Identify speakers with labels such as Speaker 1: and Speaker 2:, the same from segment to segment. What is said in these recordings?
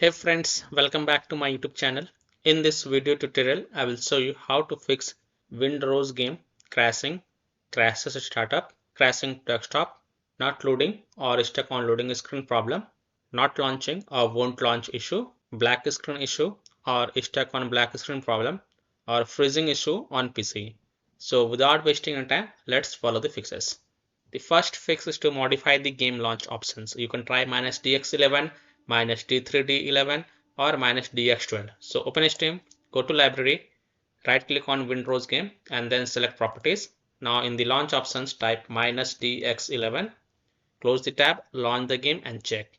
Speaker 1: Hey friends, welcome back to my YouTube channel. In this video tutorial, I will show you how to fix Windrose game crashing, crashes at startup, crashing desktop, not loading or stuck on loading screen problem, not launching or won't launch issue, black screen issue or stuck on black screen problem, or freezing issue on PC. So without wasting your time, let's follow the fixes. The first fix is to modify the game launch options. You can try -dx11, -d3d11 or -dx12. So open Steam, go to library, right click on Windrose game and then select properties. Now in the launch options type -dx11, close the tab, launch the game and check.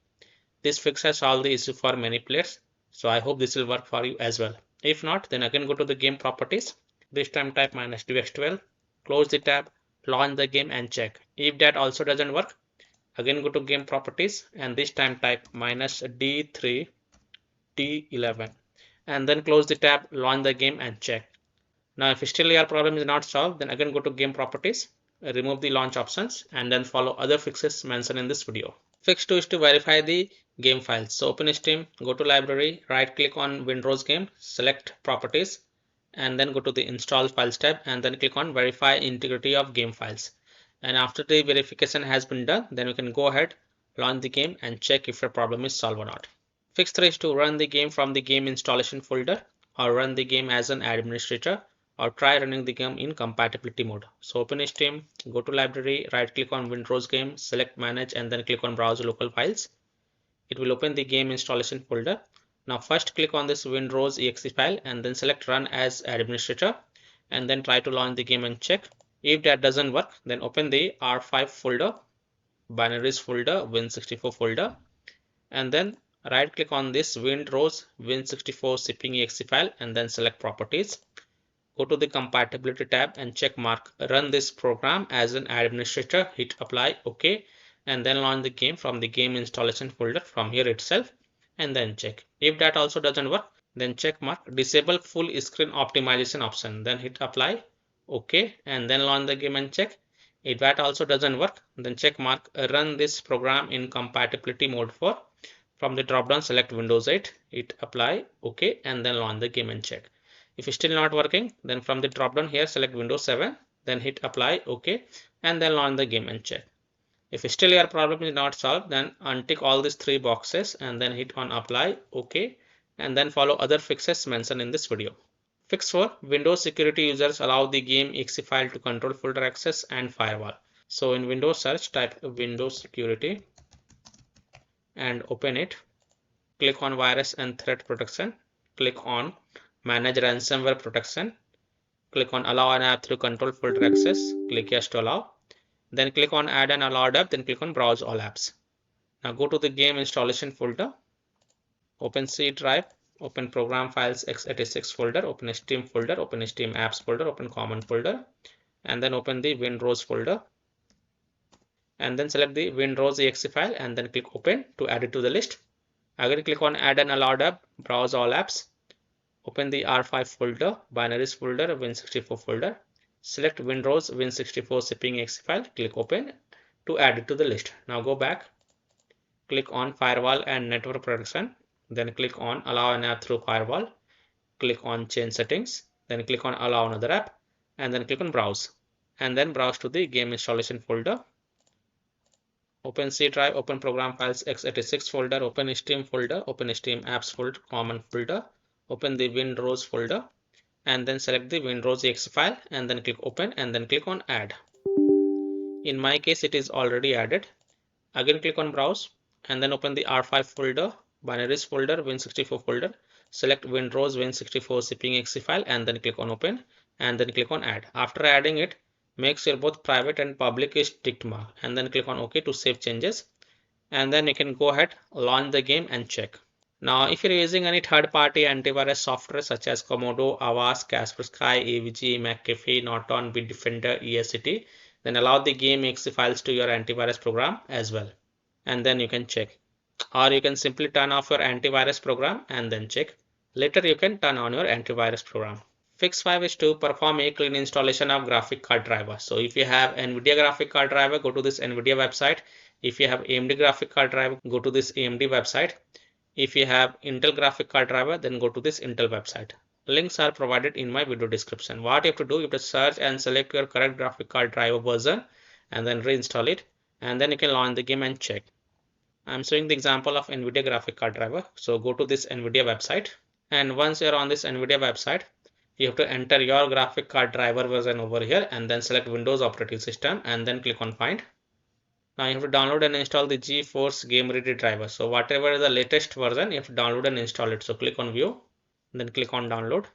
Speaker 1: This fix has solved the issue for many players. So I hope this will work for you as well. If not, then again go to the game properties. This time type -dx12, close the tab, launch the game and check. If that also doesn't work, again go to game properties and this time type -d3 d11 and then close the tab, launch the game and check. Now if still your problem is not solved, then again go to game properties, remove the launch options and then follow other fixes mentioned in this video. Fix 2 is to verify the game files. So open Steam, go to library, right click on Windrose game, select properties and then go to the install files tab and then click on verify integrity of game files. And after the verification has been done, then we can go ahead, launch the game and check if the problem is solved or not. Fix 3 is to run the game from the game installation folder or run the game as an administrator or try running the game in compatibility mode. So open Steam, go to library, right click on Windrose game, select manage and then click on browse local files. It will open the game installation folder. Now first click on this Windrose exe file and then select run as administrator and then try to launch the game and check. If that doesn't work, then open the R5 folder, binaries folder, Win64 folder and then right click on this Windrose Win64 shipping exe file and then select properties. Go to the compatibility tab and check mark run this program as an administrator, hit apply, OK and then launch the game from the game installation folder from here itself and then check. If that also doesn't work, then check mark disable full screen optimization option, then hit apply, OK and then launch the game and check. If that also doesn't work, then check mark run this program in compatibility mode 4. From the drop down select Windows 8, hit apply, OK and then launch the game and check. If it's still not working, then from the drop down here select Windows 7, then hit apply, OK and then launch the game and check. If still your problem is not solved, then untick all these 3 boxes and then hit on apply, OK and then follow other fixes mentioned in this video. Fix 4, Windows security users allow the game exe file to control folder access and firewall. So in Windows search type Windows security and open it. Click on virus and threat protection. Click on manage ransomware protection. Click on allow an app through control folder access. Click yes to allow. Then click on add an allowed app. Then click on browse all apps. Now go to the game installation folder. Open C drive. Open program files x86 folder. Open Steam folder. Open Steam apps folder. Open common folder. And then open the Windrose folder. And then select the Windrose exe file and then click open to add it to the list. Again click on add an allowed app. Browse all apps. Open the R5 folder, binaries folder, Win64 folder. Select Windrose Win64 shipping exe file. Click open to add it to the list. Now go back. Click on firewall and network protection. Then click on allow an app through firewall. Click on change settings. Then click on allow another app. And then click on browse. And then browse to the game installation folder. Open C drive, open program files x86 folder, open Steam folder, open Steam apps folder, common folder. Open the Windrose folder and then select the Windrose exe file and then click open and then click on add. In my case it is already added. Again click on browse and then open the R5 folder, binaries folder, Win64 folder. Select Windrose Win64 shipping exe file and then click on open and then click on add. After adding it, make sure both private and public is ticked mark and then click on OK to save changes and then you can go ahead, launch the game and check. Now, if you're using any third-party antivirus software such as Komodo, Avast, Kaspersky, AVG, McAfee, Norton, Bitdefender, ESCT, then allow the game exe files to your antivirus program as well. And then you can check. Or you can simply turn off your antivirus program and then check. Later you can turn on your antivirus program. Fix 5 is to perform a clean installation of graphic card driver. So if you have NVIDIA graphic card driver, go to this NVIDIA website. If you have AMD graphic card driver, go to this AMD website. If you have Intel graphic card driver, then go to this Intel website. Links are provided in my video description. What you have to do, you have to search and select your correct graphic card driver version and then reinstall it, and then you can launch the game and check. I'm showing the example of NVIDIA graphic card driver. So go to this NVIDIA website, and once you're on this NVIDIA website, you have to enter your graphic card driver version over here and then select Windows operating system and then click on find. Now you have to download and install the GeForce Game Ready driver. So whatever is the latest version, you have to download and install it. So click on view, then click on download.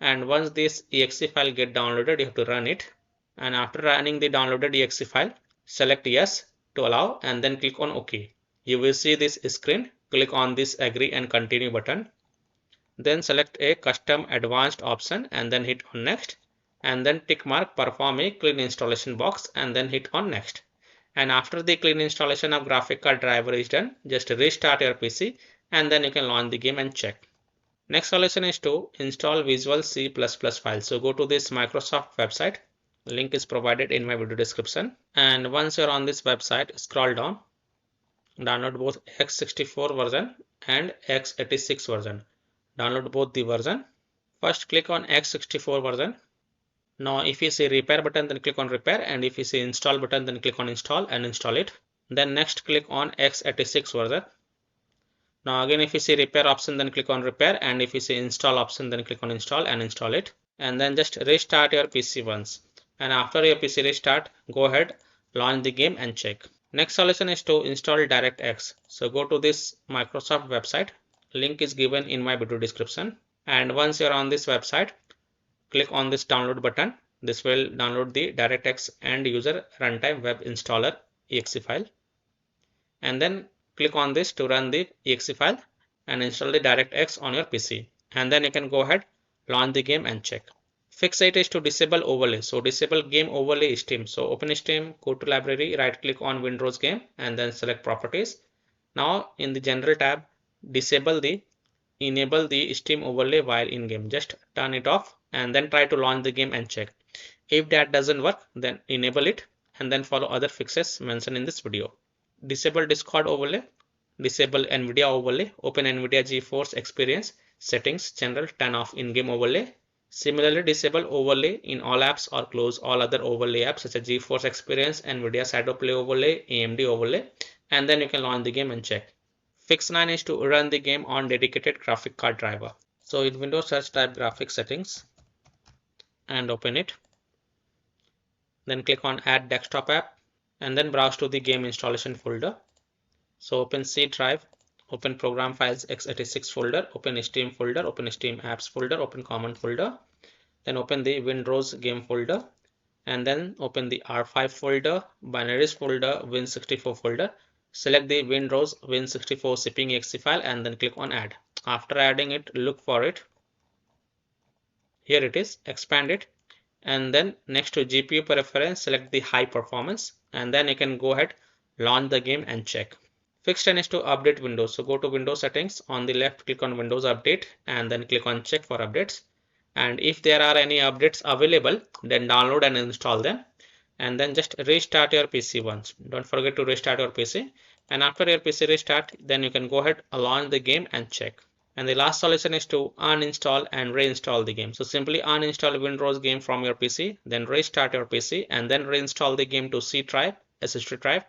Speaker 1: And once this exe file get downloaded, you have to run it. And after running the downloaded exe file, select yes to allow and then click on OK. You will see this screen. Click on this agree and continue button. Then select a custom advanced option and then hit on next. And then tick mark perform a clean installation box and then hit on next. And after the clean installation of graphic card driver is done, just restart your PC and then you can launch the game and check. Next solution is to install Visual C++ file. So go to this Microsoft website. Link is provided in my video description. And once you're on this website, scroll down. Download both x64 version and x86 version. Download both the version. First click on x64 version. Now if you see repair button, then click on repair, and if you see install button, then click on install and install it. Then next click on x86 version. Now again if you see repair option, then click on repair, and if you see install option, then click on install and install it. And then just restart your PC once. And after your PC restart, go ahead, launch the game and check. Next solution is to install DirectX. So go to this Microsoft website. Link is given in my video description. And once you're on this website, click on this download button. This will download the DirectX end user runtime web installer exe file. And then click on this to run the exe file and install the DirectX on your PC. And then you can go ahead, launch the game and check. Fix it is to disable overlay. So disable game overlay Steam. So open Steam, go to library, right click on Windrose game and then select properties. Now in the general tab, enable the Steam overlay while in game. Just turn it off and then try to launch the game and check. If that doesn't work, then enable it and then follow other fixes mentioned in this video. Disable Discord overlay, disable NVIDIA overlay, open NVIDIA GeForce Experience settings, general, turn off in-game overlay. Similarly, disable overlay in all apps or close all other overlay apps such as GeForce Experience, NVIDIA Shadow Play overlay, AMD overlay, and then you can launch the game and check. Fix 9 is to run the game on dedicated graphic card driver. So in Windows search type graphics settings and open it. Then click on add desktop app and then browse to the game installation folder. So open C drive, open program files x86 folder, open Steam folder, open Steam apps folder, open common folder, then open the Windrose game folder, and then open the R5 folder, binaries folder, Win64 folder. Select the Windrose Win64 shipping exe file and then click on add. After adding it, look for it. Here it is, expand it, and then next to GPU preference, select the high performance, and then you can go ahead, launch the game and check. Fix 10 is to update Windows. So go to Windows settings, on the left click on Windows Update and then click on check for updates. And if there are any updates available, then download and install them. And then just restart your PC once. Don't forget to restart your PC. And after your PC restart, then you can go ahead, launch the game and check. And the last solution is to uninstall and reinstall the game. So simply uninstall Windrose game from your PC, then restart your PC and then reinstall the game to C drive, SSD drive.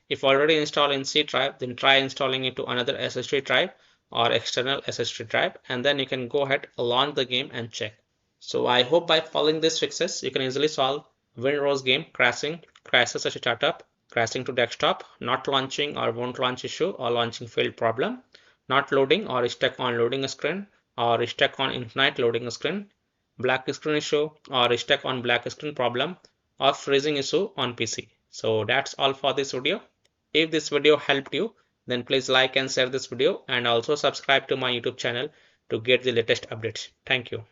Speaker 1: If already installed in C drive, then try installing it to another SSD drive or external SSD drive, and then you can go ahead, launch the game and check. So I hope by following these fixes, you can easily solve Windrose game crashing, crashes at startup, crashing to desktop, not launching or won't launch issue or launching failed problem, not loading or stuck on loading screen or stuck on infinite loading screen, black screen issue or stuck on black screen problem, or freezing issue on PC. So that's all for this video. If this video helped you, then please like and share this video and also subscribe to my YouTube channel to get the latest updates. Thank you.